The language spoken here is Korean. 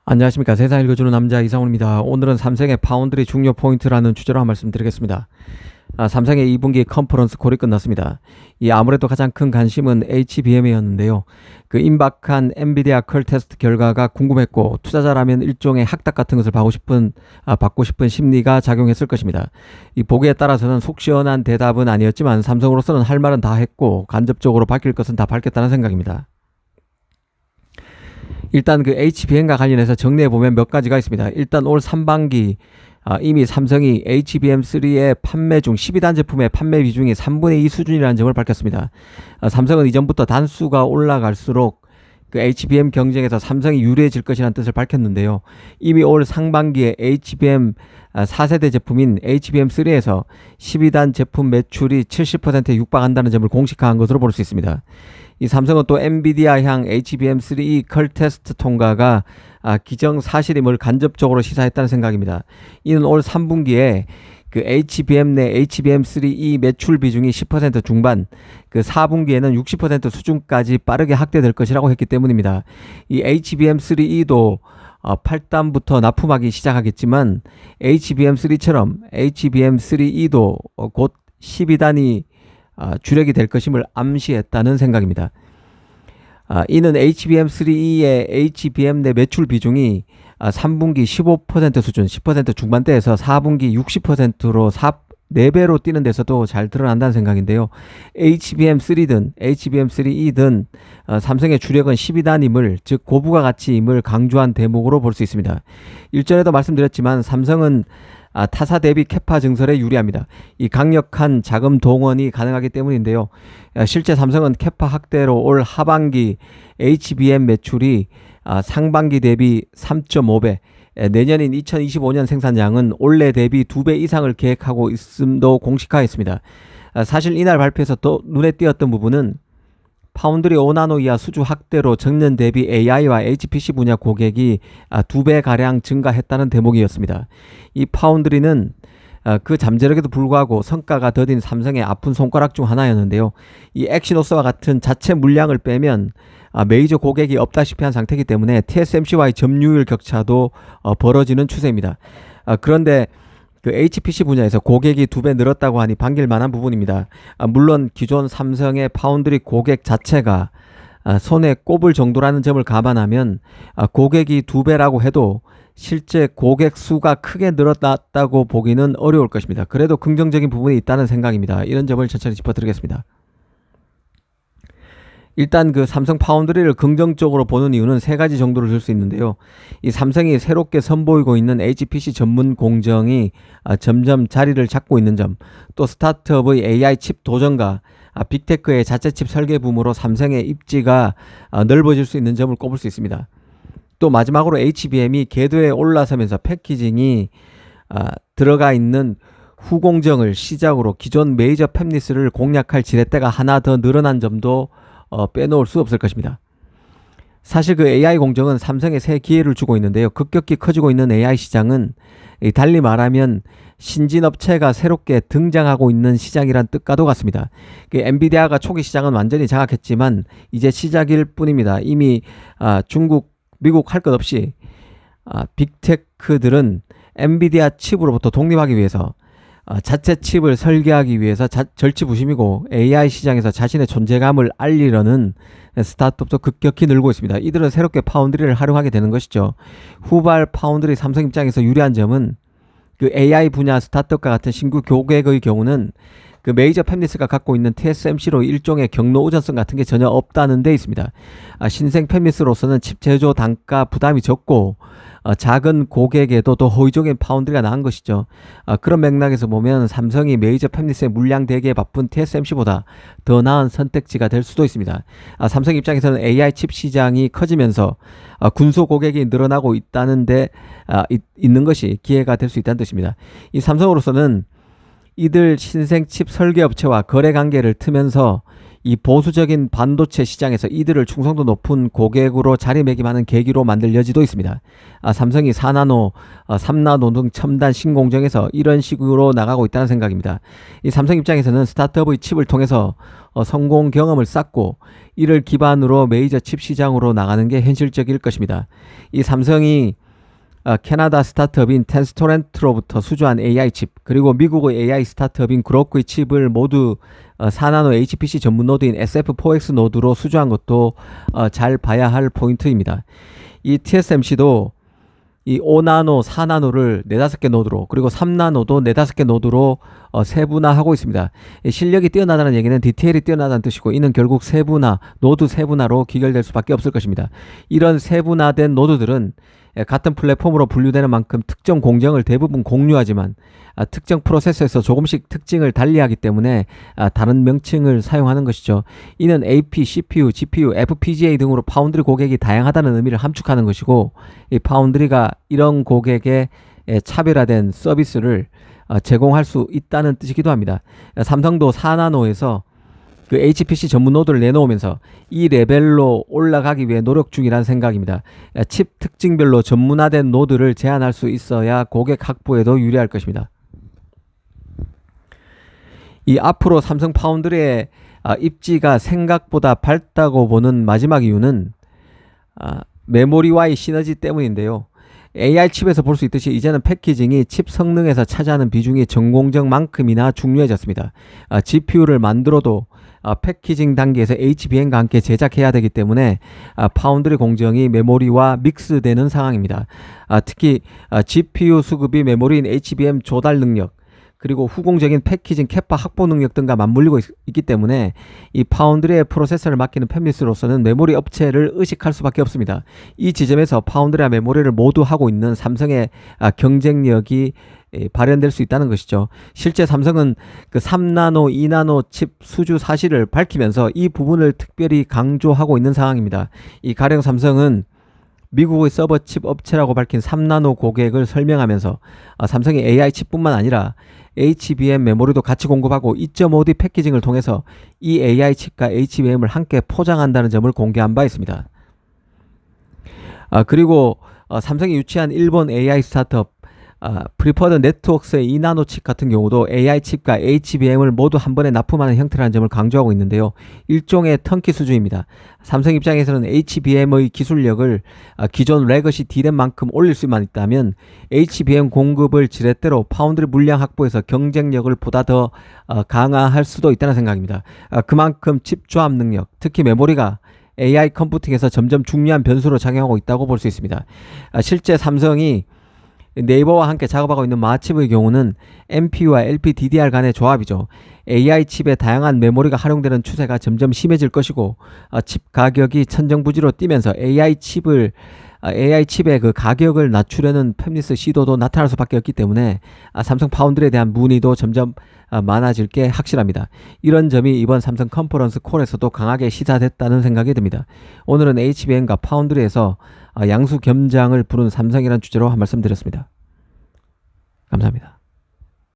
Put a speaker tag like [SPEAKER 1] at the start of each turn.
[SPEAKER 1] 안녕하십니까. 세상 읽어주는 남자 이상훈입니다. 오늘은 삼성의 파운드리 중요 포인트라는 주제로 한 말씀 드리겠습니다. 삼성의 2분기 컨퍼런스 콜이 끝났습니다. 아무래도 가장 큰 관심은 HBM이었는데요. 그 임박한 엔비디아 컬 테스트 결과가 궁금했고 투자자라면 일종의 학답 같은 것을 받고 싶은 심리가 작용했을 것입니다. 이 보기에 따라서는 속 시원한 대답은 아니었지만 삼성으로서는 할 말은 다 했고 간접적으로 밝힐 것은 다 밝혔다는 생각입니다. 일단 그 HBM과 관련해서 정리해보면 몇 가지가 있습니다. 일단 올 상반기 이미 삼성이 HBM3의 판매 중 12단 제품의 판매 비중이 3분의 2 수준이라는 점을 밝혔습니다. 삼성은 이전부터 단수가 올라갈수록 그 HBM 경쟁에서 삼성이 유리해질 것이라는 뜻을 밝혔는데요. 이미 올 상반기에 HBM 4세대 제품인 HBM3에서 12단 제품 매출이 70%에 육박한다는 점을 공식화한 것으로 볼 수 있습니다. 이 삼성은 또 엔비디아향 HBM3 컬 테스트 통과가 기정사실임을 간접적으로 시사했다는 생각입니다. 이는 올 3분기에 그 HBM 내 HBM3E 매출 비중이 10% 중반, 그 4분기에는 60% 수준까지 빠르게 확대될 것이라고 했기 때문입니다. 이 HBM3E도 8단부터 납품하기 시작하겠지만 HBM3처럼 HBM3E도 곧 12단이 주력이 될 것임을 암시했다는 생각입니다. 이는 HBM3E의 HBM 내 매출 비중이 3분기 15% 수준, 10% 중반대에서 4분기 60%로 4배로 뛰는 데서도 잘 드러난다는 생각인데요. HBM3든 HBM3E든 삼성의 주력은 12단임을, 즉 고부가 가치임을 강조한 대목으로 볼 수 있습니다. 일전에도 말씀드렸지만 삼성은 타사 대비 캐파 증설에 유리합니다. 이 강력한 자금 동원이 가능하기 때문인데요. 실제 삼성은 캐파 확대로 올 하반기 HBM 매출이 상반기 대비 3.5배, 내년인 2025년 생산량은 올해 대비 2배 이상을 계획하고 있음도 공식화했습니다. 사실 이날 발표에서 또 눈에 띄었던 부분은 파운드리 5나노 이하 수주 확대로 전년 대비 AI와 HPC 분야 고객이 2배가량 증가했다는 대목이었습니다. 이 파운드리는 그 잠재력에도 불구하고 성과가 더딘 삼성의 아픈 손가락 중 하나였는데요. 이 엑시노스와 같은 자체 물량을 빼면 메이저 고객이 없다시피 한 상태이기 때문에 TSMC와의 점유율 격차도 벌어지는 추세입니다. 그런데 그 HPC 분야에서 고객이 2배 늘었다고 하니 반길만한 부분입니다. 물론 기존 삼성의 파운드리 고객 자체가 손에 꼽을 정도라는 점을 감안하면 고객이 2배라고 해도 실제 고객 수가 크게 늘었다고 보기는 어려울 것입니다. 그래도 긍정적인 부분이 있다는 생각입니다. 이런 점을 천천히 짚어드리겠습니다. 일단 그 삼성 파운드리를 긍정적으로 보는 이유는 세 가지 정도를 줄 수 있는데요. 이 삼성이 새롭게 선보이고 있는 HPC 전문 공정이 점점 자리를 잡고 있는 점, 또 스타트업의 AI 칩 도전과 빅테크의 자체 칩 설계 붐으로 삼성의 입지가 넓어질 수 있는 점을 꼽을 수 있습니다. 또 마지막으로 HBM이 궤도에 올라서면서 패키징이 들어가 있는 후공정을 시작으로 기존 메이저 팹리스를 공략할 지렛대가 하나 더 늘어난 점도 빼놓을 수 없을 것입니다. 사실 그 AI 공정은 삼성에 새 기회를 주고 있는데요. 급격히 커지고 있는 AI 시장은 달리 말하면 신진 업체가 새롭게 등장하고 있는 시장이란 뜻과도 같습니다. 엔비디아가 초기 시장은 완전히 장악했지만 이제 시작일 뿐입니다. 이미 중국, 미국 할 것 없이 빅테크들은 엔비디아 칩으로부터 독립하기 위해서 자체 칩을 설계하기 위해서 절치부심이고 AI 시장에서 자신의 존재감을 알리려는 스타트업도 급격히 늘고 있습니다. 이들은 새롭게 파운드리를 활용하게 되는 것이죠. 후발 파운드리 삼성 입장에서 유리한 점은 그 AI 분야 스타트업과 같은 신규 고객의 경우는 그 메이저 팹리스가 갖고 있는 TSMC로 일종의 경로 우선성 같은 게 전혀 없다는 데 있습니다. 신생 팹리스로서는 칩 제조 단가 부담이 적고 작은 고객에도 더 호의적인 파운드리가 나은 것이죠. 그런 맥락에서 보면 삼성이 메이저 팹리스의 물량 대기에 바쁜 TSMC보다 더 나은 선택지가 될 수도 있습니다. 삼성 입장에서는 AI 칩 시장이 커지면서 군소 고객이 늘어나고 있는 것이 기회가 될 수 있다는 뜻입니다. 이 삼성으로서는 이들 신생 칩 설계업체와 거래 관계를 트면서 이 보수적인 반도체 시장에서 이들을 충성도 높은 고객으로 자리매김하는 계기로 만들 여지도 있습니다. 삼성이 4나노, 3나노 등 첨단 신공정에서 이런 식으로 나가고 있다는 생각입니다. 이 삼성 입장에서는 스타트업의 칩을 통해서 성공 경험을 쌓고 이를 기반으로 메이저 칩 시장으로 나가는 게 현실적일 것입니다. 이 삼성이 캐나다 스타트업인 텐스토렌트로부터 수주한 AI 칩, 그리고 미국의 AI 스타트업인 그로크의 칩을 모두 4나노 HPC 전문 노드인 SF4X 노드로 수주한 것도 잘 봐야 할 포인트입니다. 이 TSMC도 이 5나노, 4나노를 4-5개 노드로, 그리고 3나노도 4-5개 노드로 세분화하고 있습니다. 실력이 뛰어나다는 얘기는 디테일이 뛰어나다는 뜻이고, 이는 결국 세분화, 노드 세분화로 귀결될 수밖에 없을 것입니다. 이런 세분화된 노드들은 같은 플랫폼으로 분류되는 만큼 특정 공정을 대부분 공유하지만 특정 프로세서에서 조금씩 특징을 달리하기 때문에 다른 명칭을 사용하는 것이죠. 이는 AP, CPU, GPU, FPGA 등으로 파운드리 고객이 다양하다는 의미를 함축하는 것이고, 이 파운드리가 이런 고객의 차별화된 서비스를 제공할 수 있다는 뜻이기도 합니다. 삼성도 4나노에서 그 HPC 전문 노드를 내놓으면서 이 레벨로 올라가기 위해 노력 중이라는 생각입니다. 칩 특징별로 전문화된 노드를 제한할 수 있어야 고객 확보에도 유리할 것입니다. 이 앞으로 삼성 파운드리의 입지가 생각보다 밝다고 보는 마지막 이유는 메모리와의 시너지 때문인데요. AI 칩에서 볼 수 있듯이 이제는 패키징이 칩 성능에서 차지하는 비중이 전공정만큼이나 중요해졌습니다. GPU를 만들어도 패키징 단계에서 HBM과 함께 제작해야 되기 때문에 파운드리 공정이 메모리와 믹스되는 상황입니다. 특히 GPU 수급이 메모리인 HBM 조달 능력, 그리고 후공적인 패키징 캐파 확보 능력 등과 맞물리고 있기 때문에 이 파운드리의 프로세서를 맡기는 팹리스로서는 메모리 업체를 의식할 수밖에 없습니다. 이 지점에서 파운드리와 메모리를 모두 하고 있는 삼성의 경쟁력이 발현될 수 있다는 것이죠. 실제 삼성은 그 3나노, 2나노 칩 수주 사실을 밝히면서 이 부분을 특별히 강조하고 있는 상황입니다. 이 가령 삼성은 미국의 서버 칩 업체라고 밝힌 3나노 고객을 설명하면서 삼성이 AI 칩뿐만 아니라 HBM 메모리도 같이 공급하고 2.5D 패키징을 통해서 이 AI 칩과 HBM을 함께 포장한다는 점을 공개한 바 있습니다. 그리고 삼성이 유치한 일본 AI 스타트업 프리퍼드 네트워크스의 2나노 칩 같은 경우도 AI 칩과 HBM을 모두 한 번에 납품하는 형태라는 점을 강조하고 있는데요. 일종의 턴키 수준입니다. 삼성 입장에서는 HBM의 기술력을 기존 레거시 D램만큼 올릴 수만 있다면 HBM 공급을 지렛대로 파운드리 물량 확보해서 경쟁력을 보다 더 강화할 수도 있다는 생각입니다. 그만큼 칩 조합 능력, 특히 메모리가 AI 컴퓨팅에서 점점 중요한 변수로 작용하고 있다고 볼 수 있습니다. 실제 삼성이 네이버와 함께 작업하고 있는 마칩의 경우는 MPU와 LPDDR 간의 조합이죠. AI 칩에 다양한 메모리가 활용되는 추세가 점점 심해질 것이고, 칩 가격이 천정부지로 뛰면서 AI 칩의 그 가격을 낮추려는 팹리스 시도도 나타날 수밖에 없기 때문에 삼성 파운드리에 대한 문의도 점점 많아질 게 확실합니다. 이런 점이 이번 삼성 컨퍼런스 콜에서도 강하게 시사됐다는 생각이 듭니다. 오늘은 HBM과 파운드리에서 양수 겸장을 부른 삼성이라는 주제로 한 말씀 드렸습니다. 감사합니다.